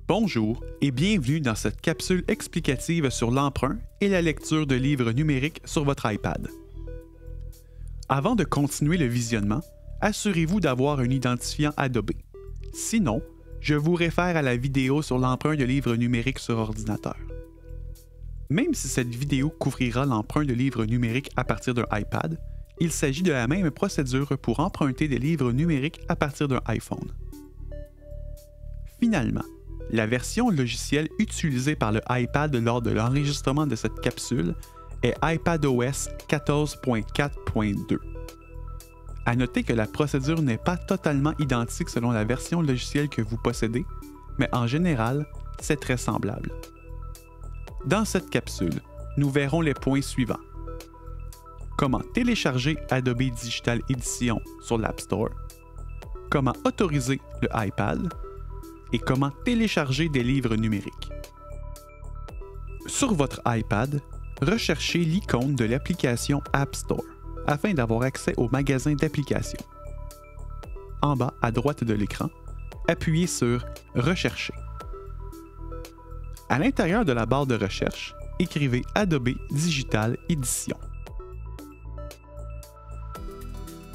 Bonjour et bienvenue dans cette capsule explicative sur l'emprunt et la lecture de livres numériques sur votre iPad. Avant de continuer le visionnement, assurez-vous d'avoir un identifiant Adobe. Sinon, je vous réfère à la vidéo sur l'emprunt de livres numériques sur ordinateur. Même si cette vidéo couvrira l'emprunt de livres numériques à partir d'un iPad, il s'agit de la même procédure pour emprunter des livres numériques à partir d'un iPhone. Finalement, la version logicielle utilisée par le iPad lors de l'enregistrement de cette capsule est iPadOS 14.4.2. À noter que la procédure n'est pas totalement identique selon la version logicielle que vous possédez, mais en général, c'est très semblable. Dans cette capsule, nous verrons les points suivants. Comment télécharger Adobe Digital Edition sur l'App Store, comment autoriser le iPad, et comment télécharger des livres numériques. Sur votre iPad, recherchez l'icône de l'application App Store afin d'avoir accès au magasin d'applications. En bas à droite de l'écran, appuyez sur « Rechercher ». À l'intérieur de la barre de recherche, écrivez Adobe Digital Edition.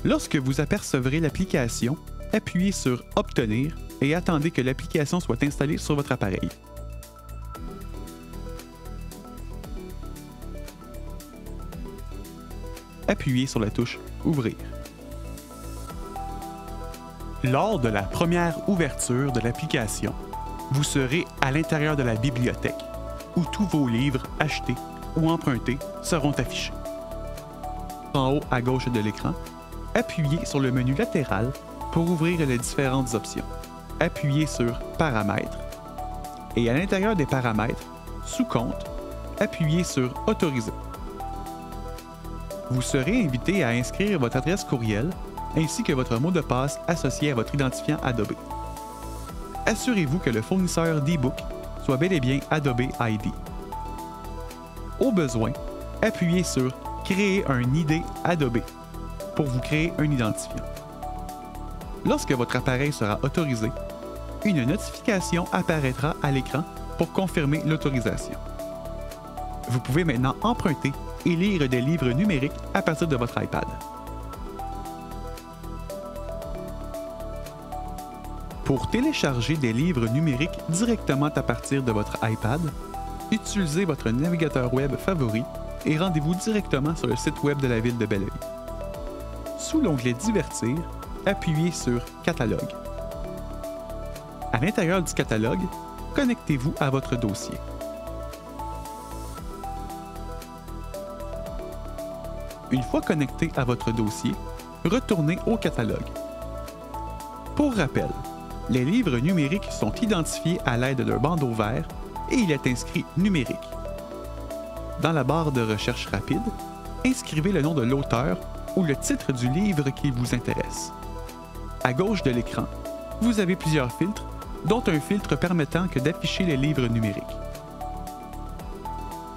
Lorsque vous apercevrez l'application, appuyez sur « Obtenir » et attendez que l'application soit installée sur votre appareil. Appuyez sur la touche « Ouvrir ». Lors de la première ouverture de l'application, vous serez à l'intérieur de la bibliothèque, où tous vos livres achetés ou empruntés seront affichés. En haut à gauche de l'écran, appuyez sur le menu latéral pour ouvrir les différentes options. Appuyez sur « Paramètres » et à l'intérieur des paramètres, sous compte, appuyez sur « Autoriser ». Vous serez invité à inscrire votre adresse courriel ainsi que votre mot de passe associé à votre identifiant Adobe. Assurez-vous que le fournisseur d'e-book soit bel et bien Adobe ID. Au besoin, appuyez sur « Créer un ID Adobe » pour vous créer un identifiant. Lorsque votre appareil sera autorisé, une notification apparaîtra à l'écran pour confirmer l'autorisation. Vous pouvez maintenant emprunter et lire des livres numériques à partir de votre iPad. Pour télécharger des livres numériques directement à partir de votre iPad, utilisez votre navigateur web favori et rendez-vous directement sur le site web de la ville de Belleuil. Sous l'onglet « Divertir », appuyez sur « Catalogue ». À l'intérieur du catalogue, connectez-vous à votre dossier. Une fois connecté à votre dossier, retournez au catalogue. Pour rappel, les livres numériques sont identifiés à l'aide d'un bandeau vert et il est inscrit « Numérique ». Dans la barre de recherche rapide, inscrivez le nom de l'auteur ou le titre du livre qui vous intéresse. À gauche de l'écran, vous avez plusieurs filtres, dont un filtre permettant d'afficher les livres numériques.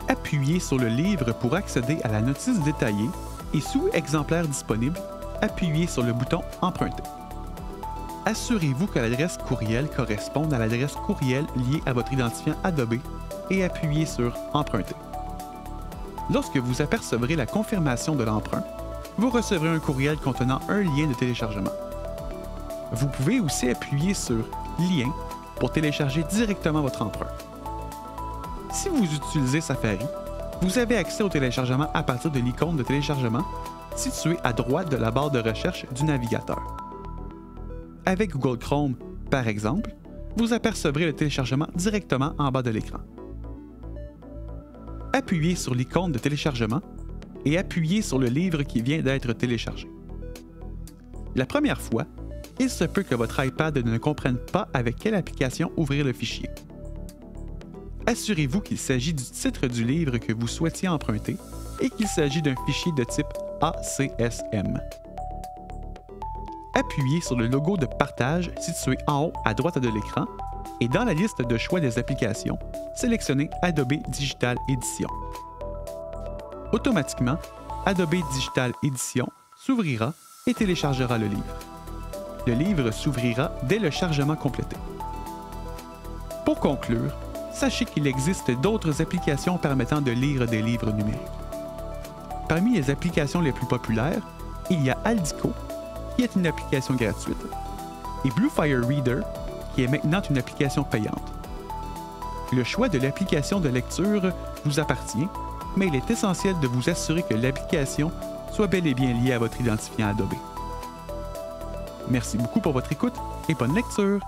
Appuyez sur le livre pour accéder à la notice détaillée et sous « Exemplaires disponibles », appuyez sur le bouton « Emprunter ». Assurez-vous que l'adresse courriel corresponde à l'adresse courriel liée à votre identifiant Adobe et appuyez sur « Emprunter ». Lorsque vous apercevrez la confirmation de l'emprunt, vous recevrez un courriel contenant un lien de téléchargement. Vous pouvez aussi appuyer sur « Lien » pour télécharger directement votre emprunt. Si vous utilisez Safari, vous avez accès au téléchargement à partir de l'icône de téléchargement située à droite de la barre de recherche du navigateur. Avec Google Chrome, par exemple, vous apercevrez le téléchargement directement en bas de l'écran. Appuyez sur l'icône de téléchargement et appuyez sur le livre qui vient d'être téléchargé. La première fois, il se peut que votre iPad ne comprenne pas avec quelle application ouvrir le fichier. Assurez-vous qu'il s'agit du titre du livre que vous souhaitiez emprunter et qu'il s'agit d'un fichier de type ACSM. Appuyez sur le logo de partage situé en haut à droite de l'écran et dans la liste de choix des applications, sélectionnez Adobe Digital Edition. Automatiquement, Adobe Digital Edition s'ouvrira et téléchargera le livre. Le livre s'ouvrira dès le chargement complété. Pour conclure, sachez qu'il existe d'autres applications permettant de lire des livres numériques. Parmi les applications les plus populaires, il y a Aldico, qui est une application gratuite, et Bluefire Reader, qui est maintenant une application payante. Le choix de l'application de lecture vous appartient, mais il est essentiel de vous assurer que l'application soit bel et bien liée à votre identifiant Adobe. Merci beaucoup pour votre écoute et bonne lecture!